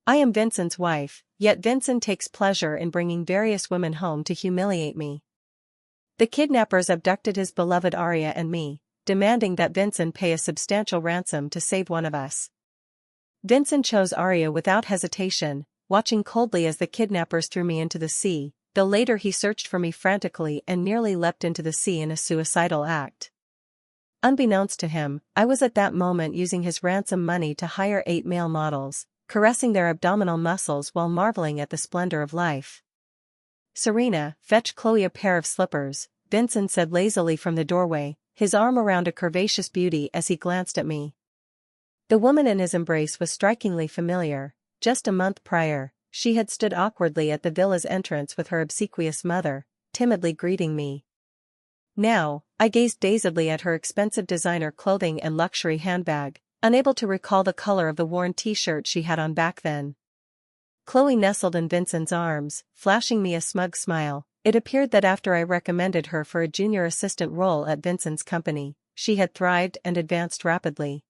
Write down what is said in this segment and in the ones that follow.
I am Vincen's wife, yet Vincen takes pleasure in bringing various women home to humiliate me. The kidnappers abducted his beloved Aria and me, demanding that Vincen pay a substantial ransom to save one of us. Vincen chose Aria without hesitation, watching coldly as the kidnappers threw me into the sea, though later he searched for me frantically and nearly leapt into the sea in a suicidal act. Unbeknownst to him, I was at that moment using his ransom money to hire 8 male models, caressing their abdominal muscles while marveling at the splendor of life. "Serena, fetch Chloe a pair of slippers," Vincen said lazily from the doorway, his arm around a curvaceous beauty as he glanced at me. The woman in his embrace was strikingly familiar. Just a month prior, she had stood awkwardly at the villa's entrance with her obsequious mother, timidly greeting me. Now, I gazed dazedly at her expensive designer clothing and luxury handbag, unable to recall the color of the worn t-shirt she had on back then. Chloe nestled in Vincen's arms, flashing me a smug smile. It appeared that after I recommended her for a junior assistant role at Vincen's company, she had thrived and advanced rapidly.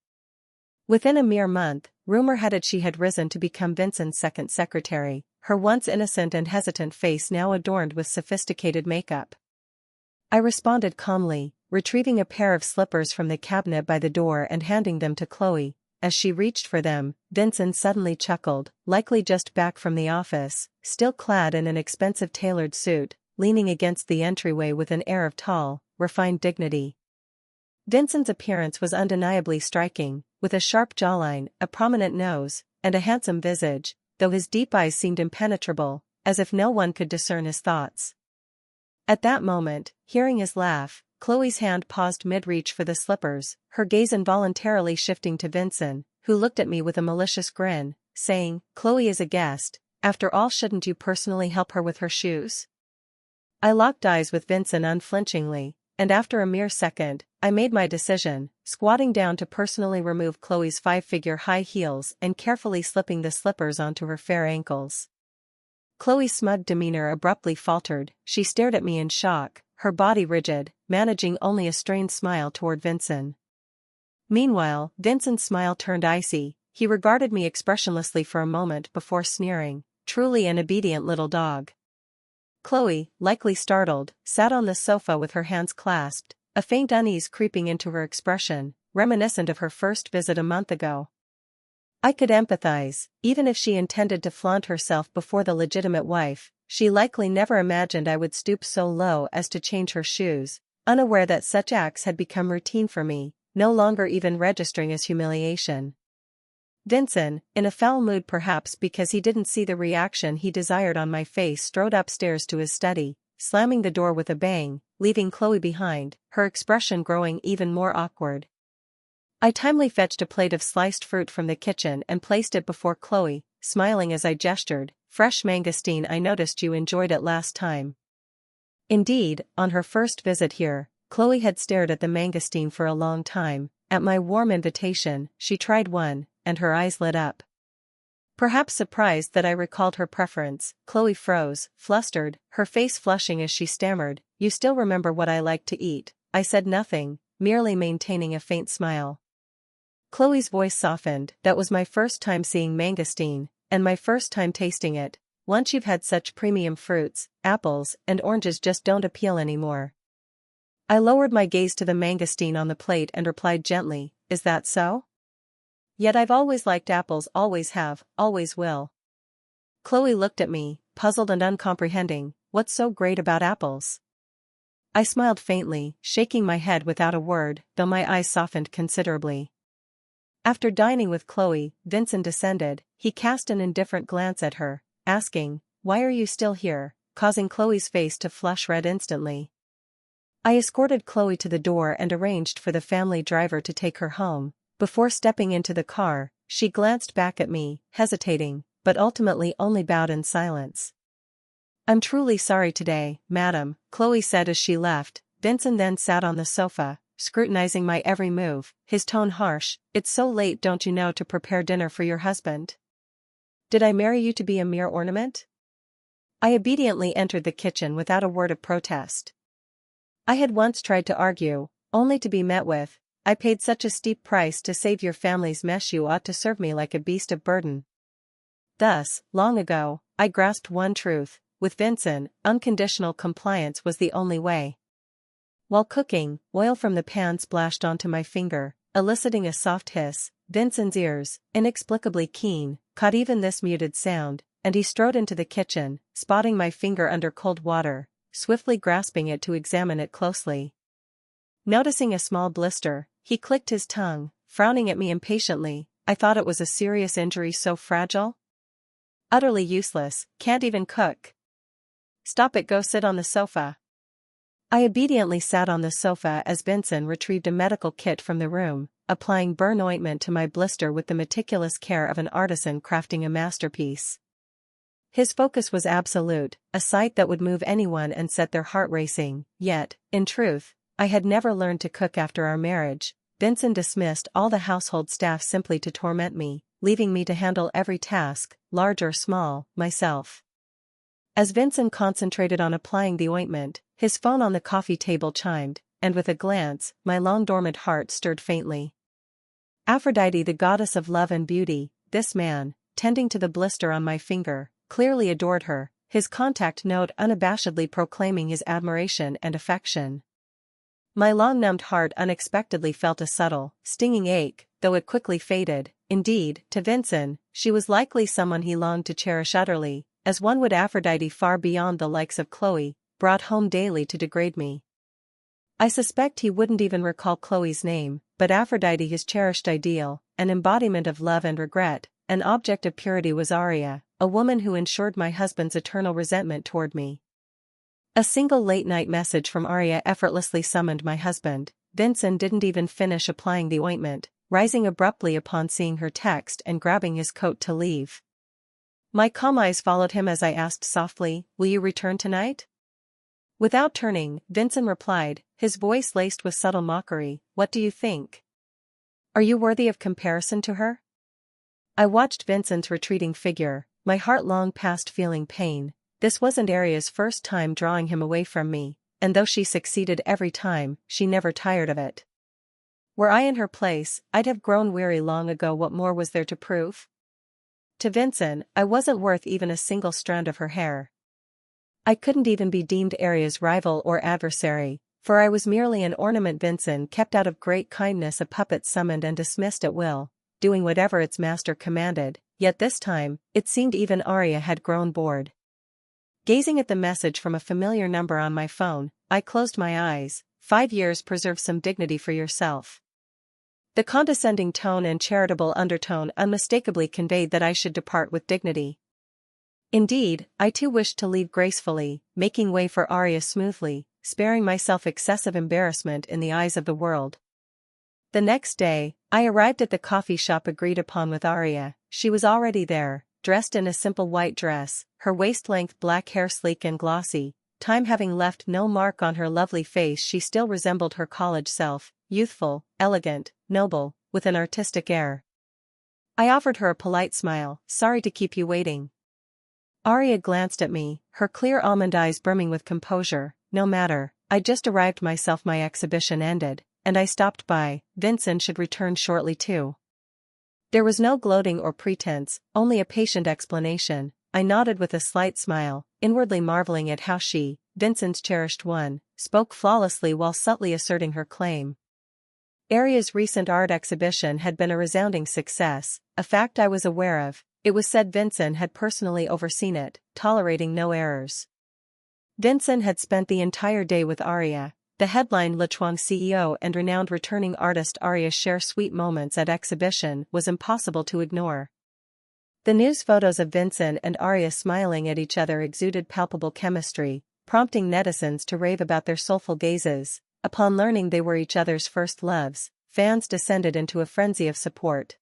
Within a mere month, rumor had it she had risen to become Vincen's second secretary, her once innocent and hesitant face now adorned with sophisticated makeup. I responded calmly, retrieving a pair of slippers from the cabinet by the door and handing them to Chloe. As she reached for them, Vincen suddenly chuckled, likely just back from the office, still clad in an expensive tailored suit, leaning against the entryway with an air of tall, refined dignity. Vincen's appearance was undeniably striking, with a sharp jawline, a prominent nose, and a handsome visage, though his deep eyes seemed impenetrable, as if no one could discern his thoughts. At that moment, hearing his laugh, Chloe's hand paused mid-reach for the slippers, her gaze involuntarily shifting to Vincen, who looked at me with a malicious grin, saying, "Chloe is a guest, after all, shouldn't you personally help her with her shoes?" I locked eyes with Vincen unflinchingly, and after a mere second, I made my decision, squatting down to personally remove Chloe's 5-figure high heels and carefully slipping the slippers onto her fair ankles. Chloe's smug demeanor abruptly faltered. She stared at me in shock, her body rigid, managing only a strained smile toward Vincen. Meanwhile, Vincen's smile turned icy. He regarded me expressionlessly for a moment before sneering, "Truly an obedient little dog." Chloe, likely startled, sat on the sofa with her hands clasped, a faint unease creeping into her expression, reminiscent of her first visit a month ago. I could empathize. Even if she intended to flaunt herself before the legitimate wife, she likely never imagined I would stoop so low as to change her shoes, unaware that such acts had become routine for me, no longer even registering as humiliation. Vincen, in a foul mood perhaps because he didn't see the reaction he desired on my face, strode upstairs to his study, slamming the door with a bang, leaving Chloe behind, her expression growing even more awkward. I timely fetched a plate of sliced fruit from the kitchen and placed it before Chloe, smiling as I gestured, "Fresh mangosteen, I noticed you enjoyed it last time." Indeed, on her first visit here, Chloe had stared at the mangosteen for a long time. At my warm invitation, she tried one, and her eyes lit up. Perhaps surprised that I recalled her preference, Chloe froze, flustered, her face flushing as she stammered, "You still remember what I like to eat." I said nothing, merely maintaining a faint smile. Chloe's voice softened. "That was my first time seeing mangosteen, and my first time tasting it. Once you've had such premium fruits, apples and oranges just don't appeal anymore." I lowered my gaze to the mangosteen on the plate and replied gently, "Is that so? Yet I've always liked apples, always have, always will." Chloe looked at me, puzzled and uncomprehending. "What's so great about apples?" I smiled faintly, shaking my head without a word, though my eyes softened considerably. After dining with Chloe, Vincen descended. He cast an indifferent glance at her, asking, "Why are you still here?" causing Chloe's face to flush red instantly. I escorted Chloe to the door and arranged for the family driver to take her home. Before stepping into the car, she glanced back at me, hesitating, but ultimately only bowed in silence. "I'm truly sorry today, madam," Chloe said as she left. Vincen then sat on the sofa, scrutinizing my every move, his tone harsh. "It's so late, don't you know to prepare dinner for your husband? Did I marry you to be a mere ornament?" I obediently entered the kitchen without a word of protest. I had once tried to argue, only to be met with, "I paid such a steep price to save your family's mess, you ought to serve me like a beast of burden." Thus, long ago, I grasped one truth: with Vincen, unconditional compliance was the only way. While cooking, oil from the pan splashed onto my finger, eliciting a soft hiss. Vincen's ears, inexplicably keen, caught even this muted sound, and he strode into the kitchen, spotting my finger under cold water, swiftly grasping it to examine it closely. Noticing a small blister, he clicked his tongue, frowning at me impatiently. I thought it was a serious injury so fragile? Utterly useless, can't even cook. Stop it, go sit on the sofa. I obediently sat on the sofa as Vincen retrieved a medical kit from the room, applying burn ointment to my blister with the meticulous care of an artisan crafting a masterpiece. His focus was absolute, a sight that would move anyone and set their heart racing. Yet, in truth, I had never learned to cook after our marriage. Vincen dismissed all the household staff simply to torment me, leaving me to handle every task, large or small, myself. As Vincen concentrated on applying the ointment, his phone on the coffee table chimed, and with a glance, my long-dormant heart stirred faintly. Aphrodite, the goddess of love and beauty, this man, tending to the blister on my finger, clearly adored her, his contact note unabashedly proclaiming his admiration and affection. My long-numbed heart unexpectedly felt a subtle, stinging ache, though it quickly faded. Indeed, to Vincen, she was likely someone he longed to cherish utterly, as one would Aphrodite far beyond the likes of Chloe, brought home daily to degrade me. I suspect he wouldn't even recall Chloe's name, but Aphrodite, his cherished ideal, an embodiment of love and regret, an object of purity, was Aria, a woman who ensured my husband's eternal resentment toward me. A single late-night message from Aria effortlessly summoned my husband. Vincen didn't even finish applying the ointment, rising abruptly upon seeing her text and grabbing his coat to leave. My calm eyes followed him as I asked softly, "Will you return tonight?" Without turning, Vincen replied, his voice laced with subtle mockery, "What do you think? Are you worthy of comparison to her?" I watched Vincen's retreating figure, my heart long past feeling pain. This wasn't Aria's first time drawing him away from me, and though she succeeded every time, she never tired of it. Were I in her place, I'd have grown weary long ago. What more was there to prove? To Vincen, I wasn't worth even a single strand of her hair. I couldn't even be deemed Aria's rival or adversary, for I was merely an ornament Vincen kept out of great kindness, a puppet summoned and dismissed at will, doing whatever its master commanded. Yet this time, it seemed even Aria had grown bored. Gazing at the message from a familiar number on my phone, I closed my eyes. 5 years, preserve some dignity for yourself. The condescending tone and charitable undertone unmistakably conveyed that I should depart with dignity. Indeed, I too wished to leave gracefully, making way for Aria smoothly, sparing myself excessive embarrassment in the eyes of the world. The next day, I arrived at the coffee shop agreed upon with Aria. She was already there, dressed in a simple white dress, her waist-length black hair sleek and glossy. Time having left no mark on her lovely face, she still resembled her college self, youthful, elegant, noble, with an artistic air. I offered her a polite smile. "Sorry to keep you waiting." Aria glanced at me, her clear almond eyes brimming with composure. "No matter, I just arrived myself. My exhibition ended, and I stopped by. Vincen should return shortly too." There was no gloating or pretense, only a patient explanation. I nodded with a slight smile, inwardly marveling at how she, Vincen's cherished one, spoke flawlessly while subtly asserting her claim. Aria's recent art exhibition had been a resounding success, a fact I was aware of. It was said Vincen had personally overseen it, tolerating no errors. Vincen had spent the entire day with Aria. The headline "Le Chuang CEO and renowned returning artist Aria share sweet moments at exhibition" was impossible to ignore. The news photos of Vincen and Aria smiling at each other exuded palpable chemistry, prompting netizens to rave about their soulful gazes. Upon learning they were each other's first loves, fans descended into a frenzy of support.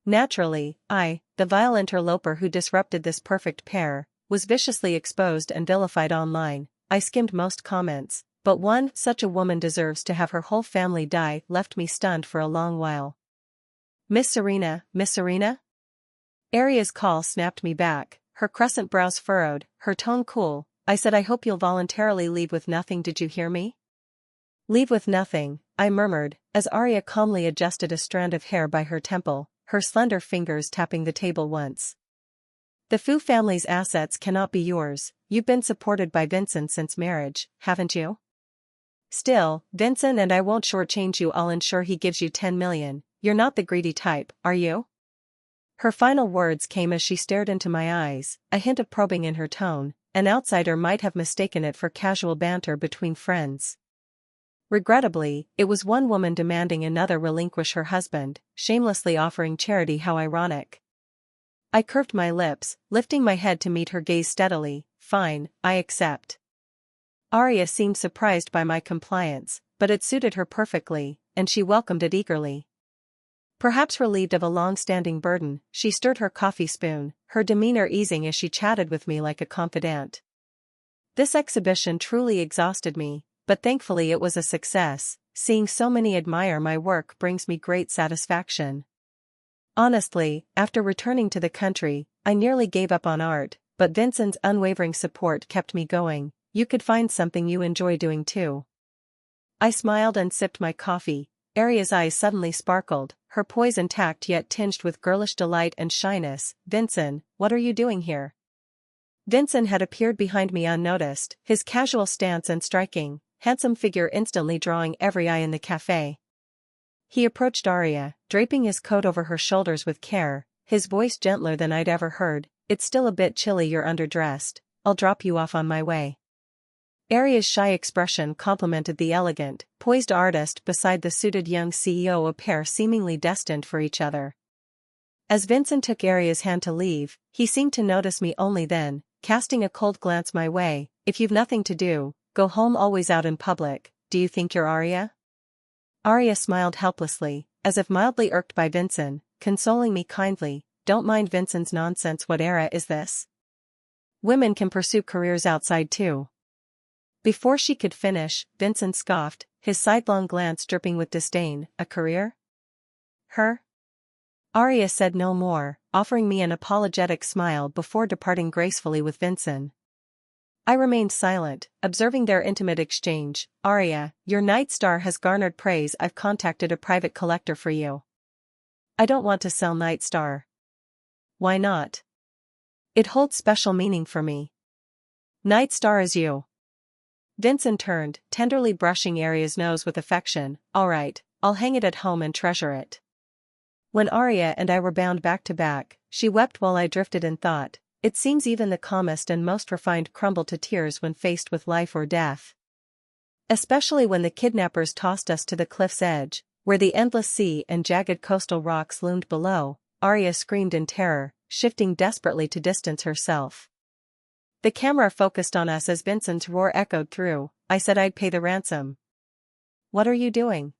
Naturally, I, the vile interloper who disrupted this perfect pair, was viciously exposed and vilified online. I skimmed most comments, but one "such a woman deserves to have her whole family die" left me stunned for a long while. Miss Serena, Miss Serena?" Aria's call snapped me back, her crescent brows furrowed, her tone cool. I said, "I hope you'll voluntarily leave with nothing. Did you hear me?" "Leave with nothing," I murmured, as Aria calmly adjusted a strand of hair by her temple, her slender fingers tapping the table once. The Fu family's assets cannot be yours. You've been supported by Vincen since marriage, haven't you? Still, Vincen and I won't shortchange you. I'll ensure he gives you 10 million. You're not the greedy type, are you? Her final words came as she stared into my eyes, a hint of probing in her tone. An outsider might have mistaken it for casual banter between friends. Regrettably, it was one woman demanding another relinquish her husband, shamelessly offering charity. How ironic. I curved my lips, lifting my head to meet her gaze steadily. Fine, I accept. Aria seemed surprised by my compliance, but it suited her perfectly, and she welcomed it eagerly. Perhaps relieved of a long-standing burden, she stirred her coffee spoon, her demeanor easing as she chatted with me like a confidant. This exhibition truly exhausted me, but thankfully it was a success. Seeing so many admire my work brings me great satisfaction. Honestly, after returning to the country, I nearly gave up on art, but Vincen's unwavering support kept me going. You could find something you enjoy doing too. I smiled and sipped my coffee. Aria's eyes suddenly sparkled, her poise intact yet tinged with girlish delight and shyness. Vincen, what are you doing here? Vincen had appeared behind me unnoticed, his casual stance and striking, handsome figure instantly drawing every eye in the cafe. He approached Aria, draping his coat over her shoulders with care, his voice gentler than I'd ever heard. It's still a bit chilly. You're underdressed. I'll drop you off on my way. Aria's shy expression complemented the elegant, poised artist beside the suited young CEO, a pair seemingly destined for each other. As Vincen took Aria's hand to leave, he seemed to notice me only then, casting a cold glance my way. If you've nothing to do, go home. Always out in public. Do you think you're Aria? Aria smiled helplessly, as if mildly irked by Vincen, consoling me kindly. Don't mind Vincen's nonsense. What era is this? Women can pursue careers outside too. Before she could finish, Vincen scoffed, his sidelong glance dripping with disdain. A career? Her? Aria said no more, offering me an apologetic smile before departing gracefully with Vincen. I remained silent, observing their intimate exchange. Aria, your night star has garnered praise. I've contacted a private collector for you. I don't want to sell Night Star. Why not? It holds special meaning for me. Night Star is you. Vincen turned, tenderly brushing Aria's nose with affection. All right, I'll hang it at home and treasure it. When Aria and I were bound back to back, she wept while I drifted in thought. It seems even the calmest and most refined crumble to tears when faced with life or death. Especially when the kidnappers tossed us to the cliff's edge, where the endless sea and jagged coastal rocks loomed below. Aria screamed in terror, shifting desperately to distance herself. The camera focused on us as Vincen's roar echoed through. I said I'd pay the ransom. What are you doing?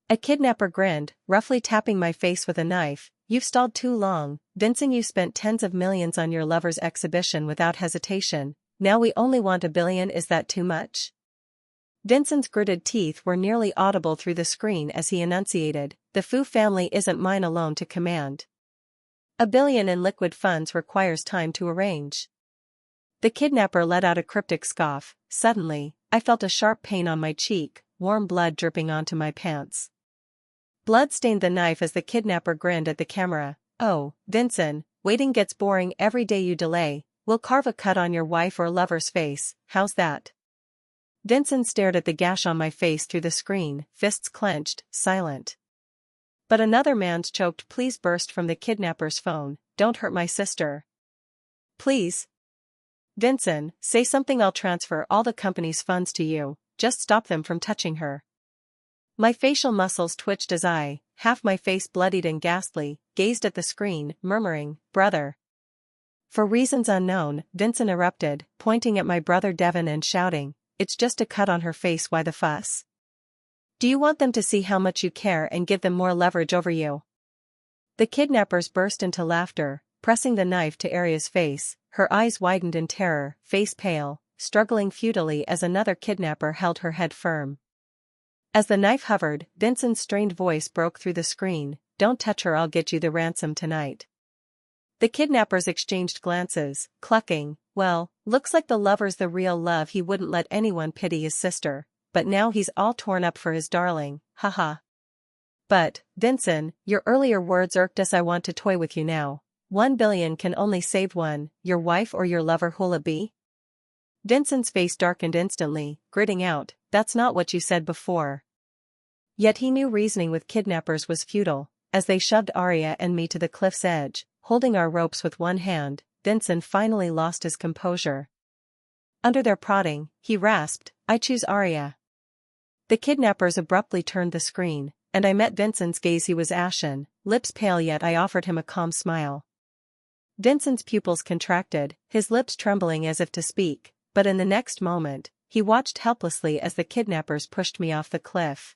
A kidnapper grinned, roughly tapping my face with a knife. You've stalled too long, Vincen. You spent tens of millions on your lover's exhibition without hesitation. Now we only want $1 billion. Is that too much? Vincen's gritted teeth were nearly audible through the screen as he enunciated. The Fu family isn't mine alone to command. $1 billion in liquid funds requires time to arrange. The kidnapper let out a cryptic scoff. Suddenly, I felt a sharp pain on my cheek, warm blood dripping onto my pants. Blood stained the knife as the kidnapper grinned at the camera. Oh, Vincen, waiting gets boring. Every day you delay, we'll carve a cut on your wife or lover's face. How's that? Vincen stared at the gash on my face through the screen, fists clenched, silent. But another man's choked please burst from the kidnapper's phone. Don't hurt my sister. Please. Vincen, say something. I'll transfer all the company's funds to you. Just stop them from touching her. My facial muscles twitched as I, half my face bloodied and ghastly, gazed at the screen, murmuring, brother. For reasons unknown, Vincen erupted, pointing at my brother Devon and shouting, it's just a cut on her face. Why the fuss? Do you want them to see how much you care and give them more leverage over you? The kidnappers burst into laughter, pressing the knife to Aria's face. Her eyes widened in terror, face pale, struggling futilely as another kidnapper held her head firm. As the knife hovered, Vincen's strained voice broke through the screen. Don't touch her. I'll get you the ransom tonight. The kidnappers exchanged glances, clucking. Well, looks like the lover's the real love. He wouldn't let anyone pity his sister, but now he's all torn up for his darling. Haha. But, Vincen, your earlier words irked us. I want to toy with you now. 1 billion can only save one, your wife or your lover who'll it be? Vincen's face darkened instantly, gritting out, that's not what you said before. Yet he knew reasoning with kidnappers was futile. As they shoved Aria and me to the cliff's edge, holding our ropes with one hand, Vincen finally lost his composure. Under their prodding, he rasped, I choose Aria. The kidnappers abruptly turned the screen, and I met Vincen's gaze. He was ashen, lips pale, yet I offered him a calm smile. Vincen's pupils contracted, his lips trembling as if to speak, but in the next moment, he watched helplessly as the kidnappers pushed me off the cliff.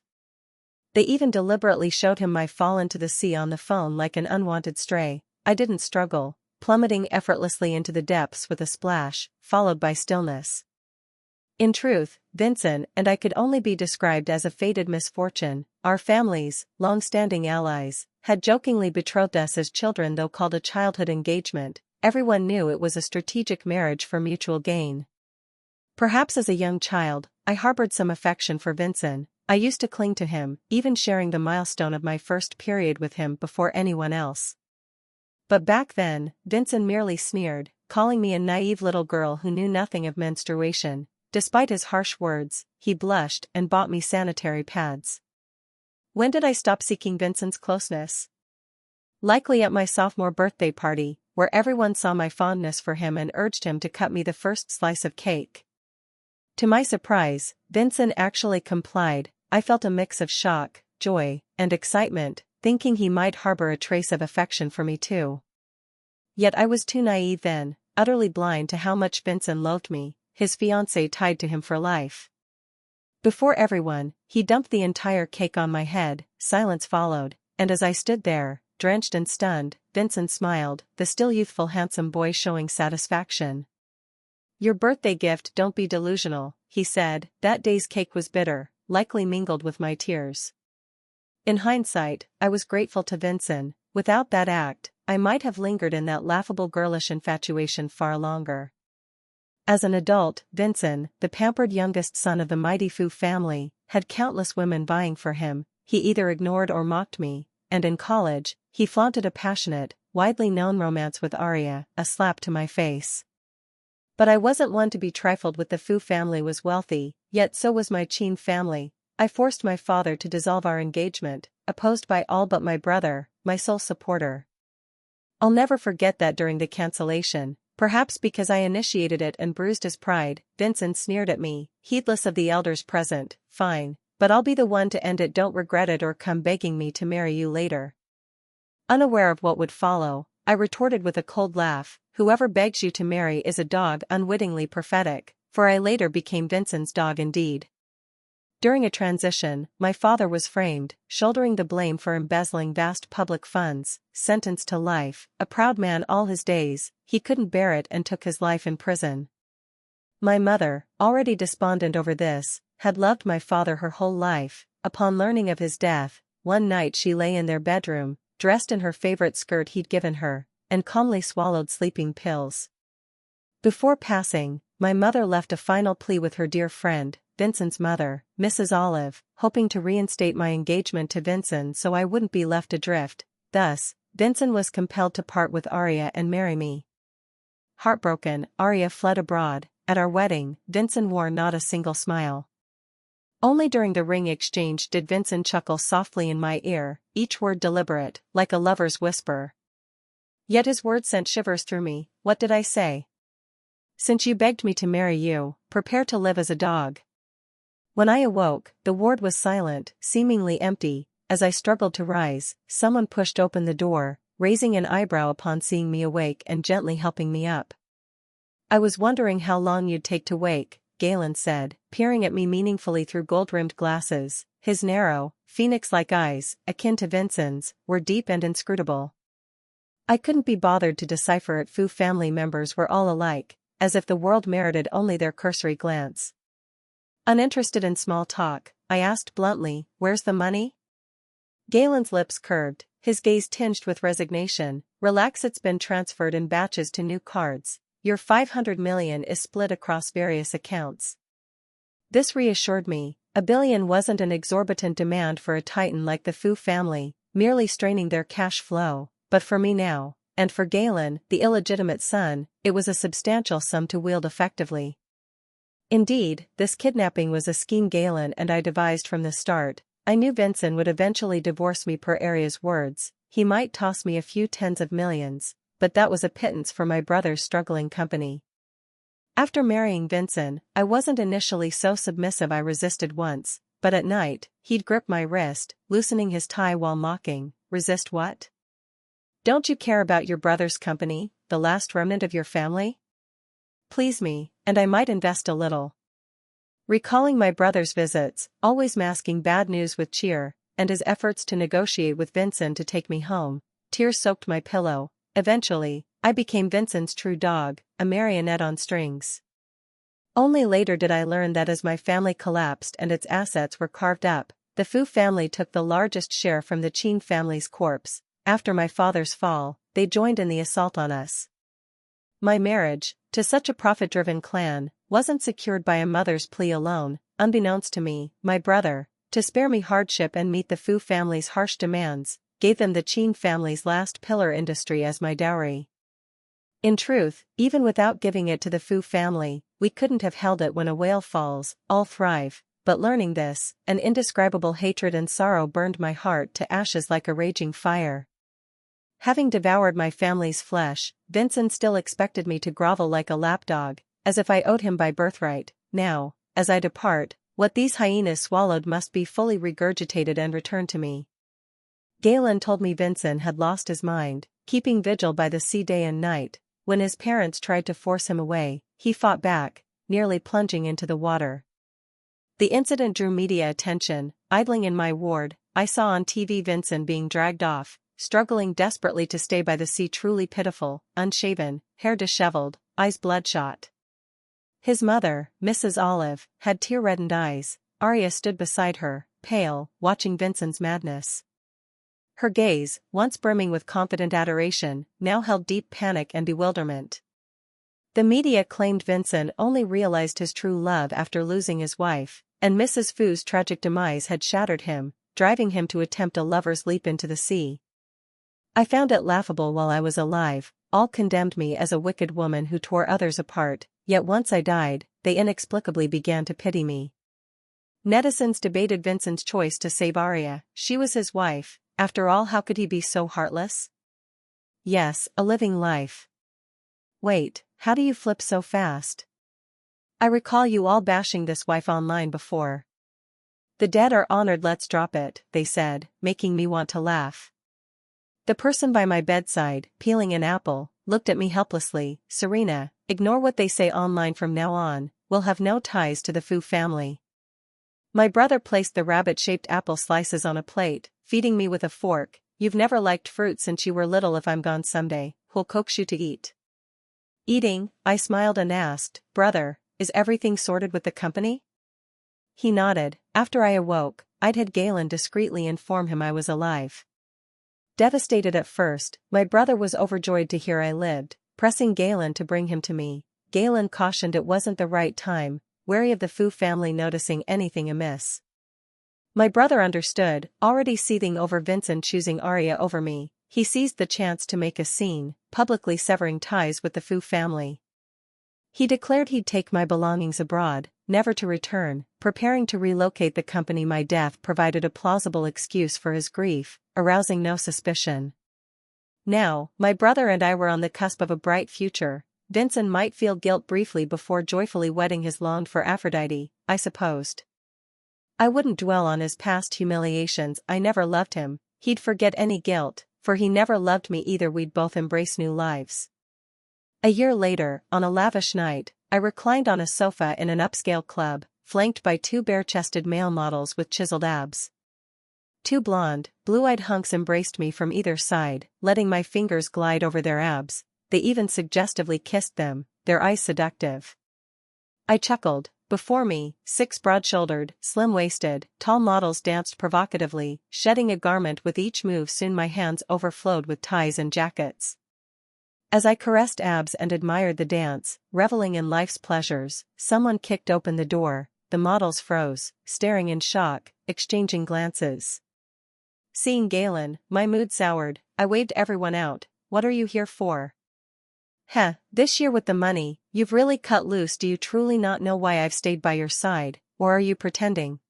They even deliberately showed him my fall into the sea on the phone like an unwanted stray. I didn't struggle, plummeting effortlessly into the depths with a splash, followed by stillness. In truth, Vincen and I could only be described as a fated misfortune. Our families, long-standing allies, had jokingly betrothed us as children, though called a childhood engagement. Everyone knew it was a strategic marriage for mutual gain. Perhaps as a young child, I harbored some affection for Vincen. I used to cling to him, even sharing the milestone of my first period with him before anyone else. But back then, Vincen merely sneered, calling me a naive little girl who knew nothing of menstruation. Despite his harsh words, he blushed and bought me sanitary pads. When did I stop seeking Vincen's closeness? Likely at my sophomore birthday party, where everyone saw my fondness for him and urged him to cut me the first slice of cake. To my surprise, Vincen actually complied. I felt a mix of shock, joy, and excitement, thinking he might harbor a trace of affection for me too. Yet I was too naive then, utterly blind to how much Vincen loathed me, his fiancée tied to him for life. Before everyone, he dumped the entire cake on my head. Silence followed, and as I stood there, drenched and stunned, Vincen smiled, the still youthful handsome boy showing satisfaction. Your birthday gift, don't be delusional, he said. That day's cake was bitter, likely mingled with my tears. In hindsight, I was grateful to Vincen. Without that act, I might have lingered in that laughable girlish infatuation far longer. As an adult, Vincen, the pampered youngest son of the mighty Fu family, had countless women vying for him. He either ignored or mocked me, and in college, he flaunted a passionate, widely known romance with Aria, a slap to my face. But I wasn't one to be trifled with. The Fu family was wealthy, yet so was my Qin family. I forced my father to dissolve our engagement, opposed by all but my brother, my sole supporter. I'll never forget that during the cancellation, perhaps because I initiated it and bruised his pride, Vincen sneered at me, heedless of the elders present. Fine, but I'll be the one to end it. Don't regret it or come begging me to marry you later. Unaware of what would follow, I retorted with a cold laugh, whoever begs you to marry is a dog. Unwittingly prophetic, for I later became Vincen's dog indeed. During a transition, my father was framed, shouldering the blame for embezzling vast public funds, sentenced to life. A proud man all his days, he couldn't bear it and took his life in prison. My mother, already despondent over this, had loved my father her whole life. Upon learning of his death, one night she lay in their bedroom, dressed in her favorite skirt he'd given her, and calmly swallowed sleeping pills. Before passing, my mother left a final plea with her dear friend, Vincen's mother, Mrs. Olive, hoping to reinstate my engagement to Vincen so I wouldn't be left adrift. Thus, Vincen was compelled to part with Aria and marry me. Heartbroken, Aria fled abroad. At our wedding, Vincen wore not a single smile. Only during the ring exchange did Vincen chuckle softly in my ear, each word deliberate, like a lover's whisper. Yet his words sent shivers through me. What did I say? Since you begged me to marry you, prepare to live as a dog. When I awoke, the ward was silent, seemingly empty. As I struggled to rise, someone pushed open the door, raising an eyebrow upon seeing me awake and gently helping me up. I was wondering how long you'd take to wake, Galen said, peering at me meaningfully through gold-rimmed glasses. His narrow, phoenix-like eyes, akin to Vincen's, were deep and inscrutable. I couldn't be bothered to decipher it. Fu family members were all alike, as if the world merited only their cursory glance. Uninterested in small talk, I asked bluntly, where's the money? Galen's lips curved, his gaze tinged with resignation. Relax, it's been transferred in batches to new cards. Your 500 million is split across various accounts. This reassured me. $1 billion wasn't an exorbitant demand for a titan like the Fu family, merely straining their cash flow, but for me now, and for Galen, the illegitimate son, it was a substantial sum to wield effectively. Indeed, this kidnapping was a scheme Galen and I devised from the start. I knew Vincen would eventually divorce me per Aria's words. He might toss me a few tens of millions, but that was a pittance for my brother's struggling company. After marrying Vincen, I wasn't initially so submissive. I resisted once, but at night, he'd grip my wrist, loosening his tie while mocking, "Resist what? Don't you care about your brother's company, the last remnant of your family? Please me, and I might invest a little." Recalling my brother's visits, always masking bad news with cheer, and his efforts to negotiate with Vincen to take me home, tears soaked my pillow. Eventually, I became Vincen's true dog, a marionette on strings. Only later did I learn that as my family collapsed and its assets were carved up, the Fu family took the largest share from the Qin family's corpse. After my father's fall, they joined in the assault on us. My marriage, to such a profit-driven clan, wasn't secured by a mother's plea alone. Unbeknownst to me, my brother, to spare me hardship and meet the Fu family's harsh demands, gave them the Qin family's last pillar industry as my dowry. In truth, even without giving it to the Fu family, we couldn't have held it. When a whale falls, all thrive. But learning this, an indescribable hatred and sorrow burned my heart to ashes like a raging fire. Having devoured my family's flesh, Vincen still expected me to grovel like a lapdog, as if I owed him by birthright. Now, as I depart, what these hyenas swallowed must be fully regurgitated and returned to me. Galen told me Vincen had lost his mind, keeping vigil by the sea day and night. When his parents tried to force him away, he fought back, nearly plunging into the water. The incident drew media attention. Idling in my ward, I saw on TV Vincen being dragged off, struggling desperately to stay by the sea. Truly pitiful, unshaven, hair disheveled, eyes bloodshot. His mother, Mrs. Olive, had tear-reddened eyes. Aria stood beside her, pale, watching Vincen's madness. Her gaze, once brimming with confident adoration, now held deep panic and bewilderment. The media claimed Vincen only realized his true love after losing his wife, and Mrs. Fu's tragic demise had shattered him, driving him to attempt a lover's leap into the sea. I found it laughable while I was alive. All condemned me as a wicked woman who tore others apart, yet once I died, they inexplicably began to pity me. Netizens debated Vincen's choice to save Aria. She was his wife. After all, how could he be so heartless? Yes, a living life. Wait, how do you flip so fast? I recall you all bashing this wife online before. The dead are honored. Let's drop it, they said, making me want to laugh. The person by my bedside, peeling an apple, looked at me helplessly. Serena, ignore what they say online from now on. We'll have no ties to the Fu family. My brother placed the rabbit-shaped apple slices on a plate, feeding me with a fork. You've never liked fruit since you were little. If I'm gone someday, who'll coax you to eat? Eating, I smiled and asked, Brother, is everything sorted with the company? He nodded. After I awoke, I'd had Galen discreetly inform him I was alive. Devastated at first, my brother was overjoyed to hear I lived, pressing Galen to bring him to me. Galen cautioned it wasn't the right time, wary of the Fu family noticing anything amiss. My brother understood, already seething over Vincen choosing Aria over me. He seized the chance to make a scene, publicly severing ties with the Fu family. He declared he'd take my belongings abroad, never to return, preparing to relocate the company. My death provided a plausible excuse for his grief, arousing no suspicion. Now, my brother and I were on the cusp of a bright future. Vincen might feel guilt briefly before joyfully wedding his longed-for Aphrodite, I supposed. I wouldn't dwell on his past humiliations. I never loved him. He'd forget any guilt, for he never loved me either. We'd both embrace new lives. A year later, on a lavish night, I reclined on a sofa in an upscale club, flanked by two bare-chested male models with chiseled abs. Two blonde, blue-eyed hunks embraced me from either side, letting my fingers glide over their abs. They even suggestively kissed them, their eyes seductive. I chuckled. Before me, 6 broad-shouldered, slim-waisted, tall models danced provocatively, shedding a garment with each move. Soon my hands overflowed with ties and jackets. As I caressed abs and admired the dance, reveling in life's pleasures, someone kicked open the door. The models froze, staring in shock, exchanging glances. Seeing Galen, my mood soured. I waved everyone out, what are you here for? Heh, this year with the money, you've really cut loose. Do you truly not know why I've stayed by your side, or are you pretending?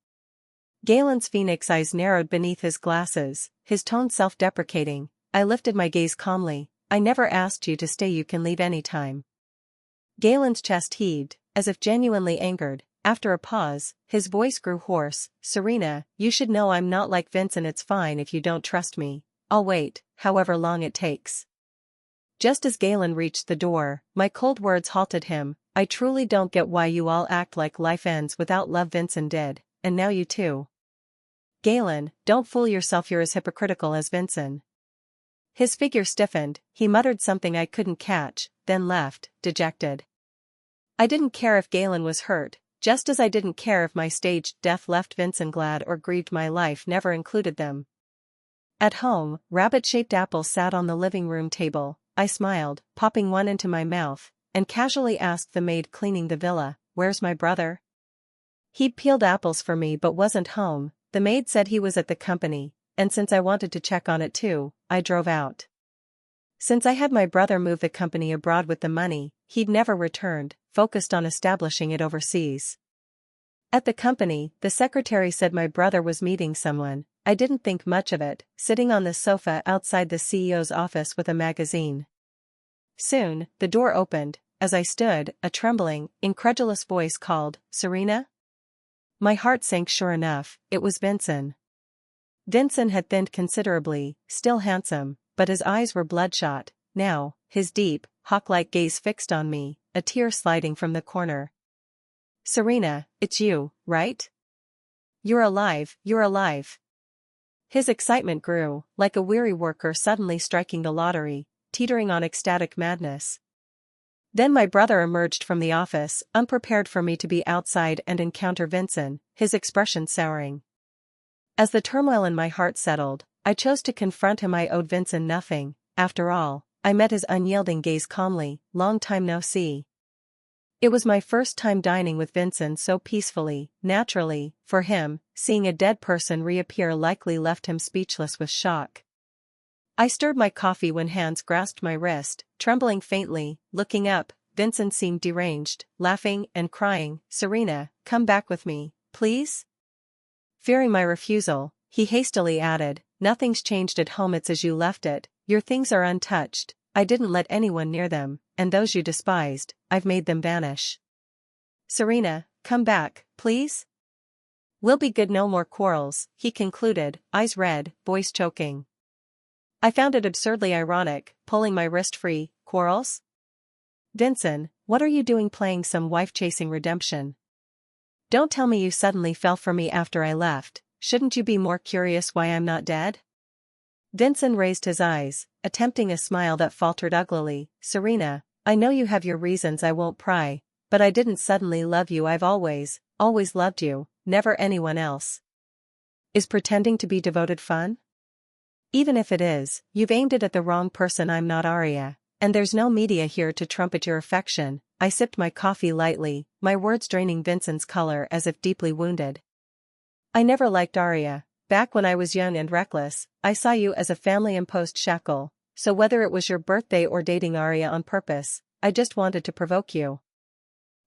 Galen's phoenix eyes narrowed beneath his glasses, his tone self-deprecating. I lifted my gaze calmly. I never asked you to stay, you can leave any time. Galen's chest heaved, as if genuinely angered. After a pause, his voice grew hoarse. Serena, you should know I'm not like Vincen. It's fine if you don't trust me. I'll wait, however long it takes. Just as Galen reached the door, my cold words halted him. I truly don't get why you all act like life ends without love. Vincen did, and now you too. Galen, don't fool yourself, you're as hypocritical as Vincen. His figure stiffened, he muttered something I couldn't catch, then left, dejected. I didn't care if Galen was hurt, just as I didn't care if my staged death left Vincen glad or grieved. My life never included them. At home, rabbit-shaped apples sat on the living room table. I smiled, popping one into my mouth, and casually asked the maid cleaning the villa, "Where's my brother?" He'd peeled apples for me but wasn't home. The maid said he was at the company, and since I wanted to check on it too, I drove out. Since I had my brother move the company abroad with the money, he'd never returned, focused on establishing it overseas. At the company, the secretary said my brother was meeting someone. I didn't think much of it, sitting on the sofa outside the CEO's office with a magazine. Soon, the door opened. As I stood, a trembling, incredulous voice called, "Serena?" My heart sank. Sure enough, it was Vincen. Vincen had thinned considerably, still handsome, but his eyes were bloodshot, now, his deep, hawk-like gaze fixed on me, a tear sliding from the corner. "Serena, it's you, right? You're alive, you're alive." His excitement grew, like a weary worker suddenly striking the lottery, teetering on ecstatic madness. Then my brother emerged from the office, unprepared for me to be outside and encounter Vincen, his expression souring. As the turmoil in my heart settled, I chose to confront him. I owed Vincen nothing, after all. I met his unyielding gaze calmly. "Long time no see." It was my first time dining with Vincen so peacefully. Naturally, for him, seeing a dead person reappear likely left him speechless with shock. I stirred my coffee when hands grasped my wrist, trembling faintly. Looking up, Vincen seemed deranged, laughing and crying. "Serena, come back with me, please?" Fearing my refusal, he hastily added, "Nothing's changed at home, it's as you left it. Your things are untouched. I didn't let anyone near them, and those you despised, I've made them vanish. Serena, come back, please? We'll be good, no more quarrels," he concluded, eyes red, voice choking. I found it absurdly ironic, pulling my wrist free. "Quarrels? Vincen, what are you doing playing some wife-chasing redemption? Don't tell me you suddenly fell for me after I left. Shouldn't you be more curious why I'm not dead?" Vincen raised his eyes, attempting a smile that faltered uglily. "Serena, I know you have your reasons, I won't pry, but I didn't suddenly love you. I've always loved you, never anyone else. Is pretending to be devoted fun? Even if it is, you've aimed it at the wrong person. I'm not Aria, and there's no media here to trumpet your affection." I sipped my coffee lightly, my words draining Vincen's color as if deeply wounded. "I never liked Aria. Back when I was young and reckless, I saw you as a family-imposed shackle, so whether it was your birthday or dating Aria on purpose, I just wanted to provoke you.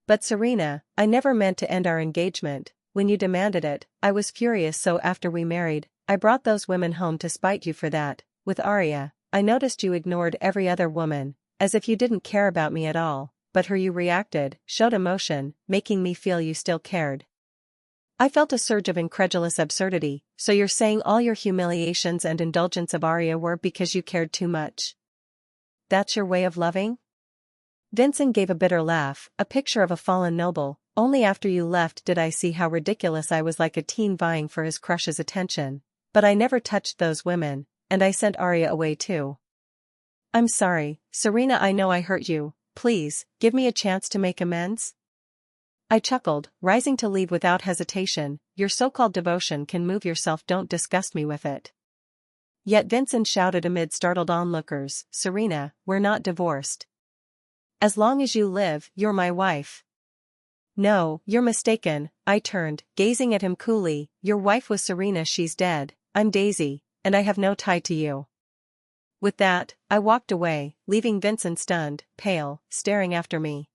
But Serena, I never meant to end our engagement. When you demanded it, I was furious, so after we married, I brought those women home to spite you for that. With Aria, I noticed you ignored every other woman, as if you didn't care about me at all, but her you reacted, showed emotion, making me feel you still cared." I felt a surge of incredulous absurdity. "So you're saying all your humiliations and indulgence of Aria were because you cared too much? That's your way of loving?" Vincen gave a bitter laugh, a picture of a fallen noble. "Only after you left did I see how ridiculous I was, like a teen vying for his crush's attention. But I never touched those women, and I sent Aria away too. I'm sorry, Serena, I know I hurt you. Please, give me a chance to make amends." I chuckled, rising to leave without hesitation. "Your so-called devotion can move yourself, don't disgust me with it." Yet Vincen shouted amid startled onlookers, "Serena, we're not divorced. As long as you live, you're my wife." "No, you're mistaken," I turned, gazing at him coolly. "Your wife was Serena, she's dead. I'm Daisy, and I have no tie to you." With that, I walked away, leaving Vincen stunned, pale, staring after me.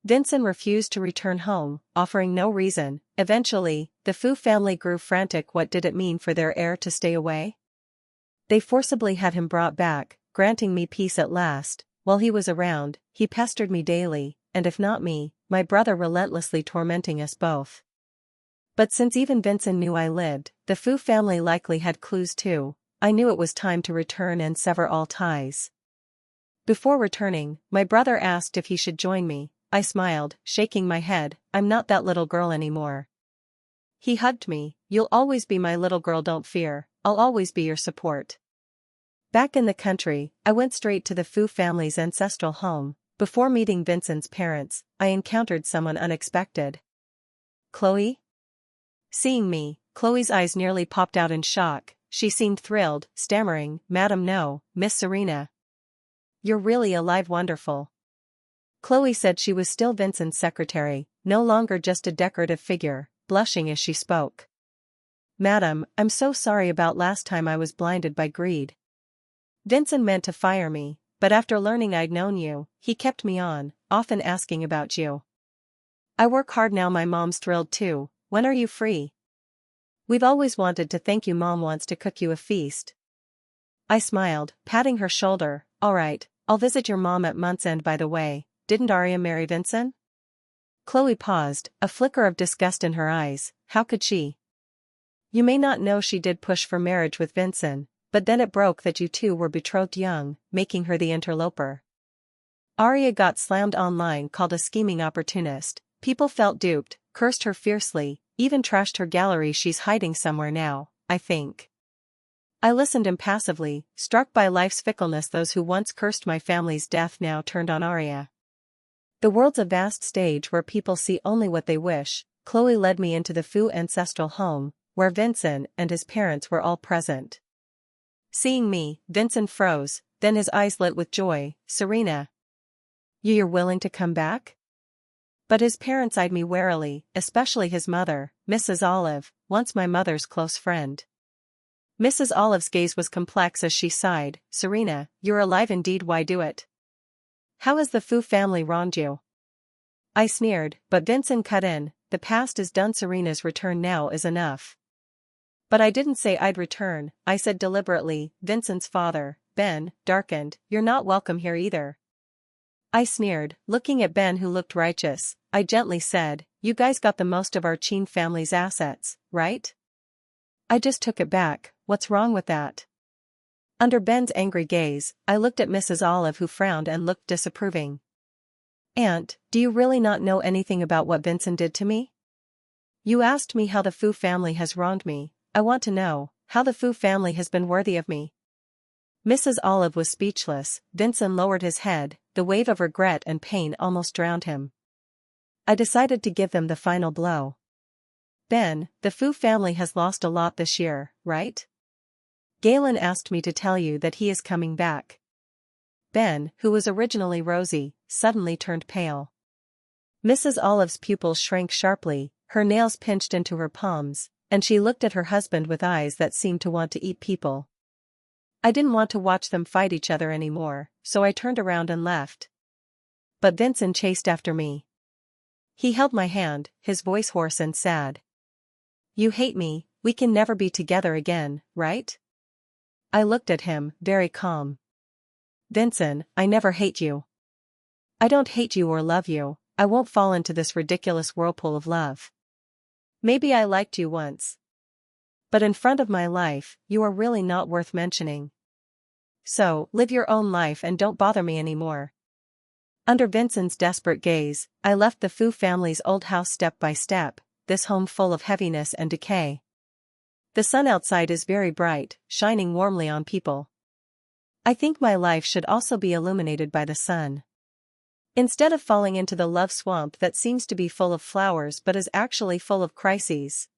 Vincen refused to return home, offering no reason. Eventually, the Fu family grew frantic. What did it mean for their heir to stay away? They forcibly had him brought back, granting me peace at last. While he was around, he pestered me daily, and if not me, my brother relentlessly tormenting us both. But since even Vincen knew I lived, the Fu family likely had clues too. I knew it was time to return and sever all ties. Before returning, my brother asked if he should join me. I smiled, shaking my head. I'm not that little girl anymore. He hugged me. You'll always be my little girl, don't fear, I'll always be your support. Back in the country, I went straight to the Fu family's ancestral home. Before meeting Vincen's parents, I encountered someone unexpected. Chloe? Seeing me, Chloe's eyes nearly popped out in shock. She seemed thrilled, stammering, "Madam, no, Miss Serena. You're really alive, wonderful." Chloe said she was still Vincen's secretary, no longer just a decorative figure, blushing as she spoke. "Madam, I'm so sorry about last time. I was blinded by greed. Vincen meant to fire me, but after learning I'd known you, he kept me on, often asking about you. I work hard now. My mom's thrilled too. When are you free? We've always wanted to thank you. Mom wants to cook you a feast." I smiled, patting her shoulder. "All right, I'll visit your mom at month's end. By the way, didn't Aria marry Vincen?" Chloe paused, a flicker of disgust in her eyes. "How could she?" "You may not know she did push for marriage with Vincen, but then it broke that you two were betrothed young, making her the interloper. Aria got slammed online, called a scheming opportunist. People felt duped, cursed her fiercely, even trashed her gallery. She's hiding somewhere now, I think." I listened impassively, struck by life's fickleness. Those who once cursed my family's death now turned on Aria. The world's a vast stage where people see only what they wish. Chloe led me into the Fu ancestral home, where Vincen and his parents were all present. Seeing me, Vincen froze, then his eyes lit with joy. "Serena. You're willing to come back?" But his parents eyed me warily, especially his mother, Mrs. Olive, once my mother's close friend. Mrs. Olive's gaze was complex as she sighed. "Serena, you're alive indeed. Why do it? How has the Fu family wronged you?" I sneered, but Vincen cut in. "The past is done. Serena's return now is enough." "But I didn't say I'd return," I said deliberately. "Vincen's father, Ben, darkened. You're not welcome here either." I sneered, looking at Ben, who looked righteous. I gently said, "You guys got the most of our Chin family's assets, right?" "I just took it back. What's wrong with that?" Under Ben's angry gaze, I looked at Mrs. Olive, who frowned and looked disapproving. "Aunt, do you really not know anything about what Vincen did to me? You asked me how the Fu family has wronged me. I want to know how the Fu family has been worthy of me." Mrs. Olive was speechless. Vincen lowered his head. The wave of regret and pain almost drowned him. I decided to give them the final blow. "Ben, the Fu family has lost a lot this year, right? Galen asked me to tell you that he is coming back." Ben, who was originally rosy, suddenly turned pale. Mrs. Olive's pupils shrank sharply, her nails pinched into her palms, and she looked at her husband with eyes that seemed to want to eat people. I didn't want to watch them fight each other anymore, so I turned around and left. But Vincen chased after me. He held my hand, his voice hoarse and sad. "You hate me. We can never be together again, right?" I looked at him, very calm. "Vincen, I never hate you. I don't hate you or love you. I won't fall into this ridiculous whirlpool of love. Maybe I liked you once. But in front of my life, you are really not worth mentioning. So, live your own life and don't bother me anymore." Under Vincen's desperate gaze, I left the Fu family's old house step by step, this home full of heaviness and decay. The sun outside is very bright, shining warmly on people. I think my life should also be illuminated by the sun. Instead of falling into the love swamp that seems to be full of flowers but is actually full of crises.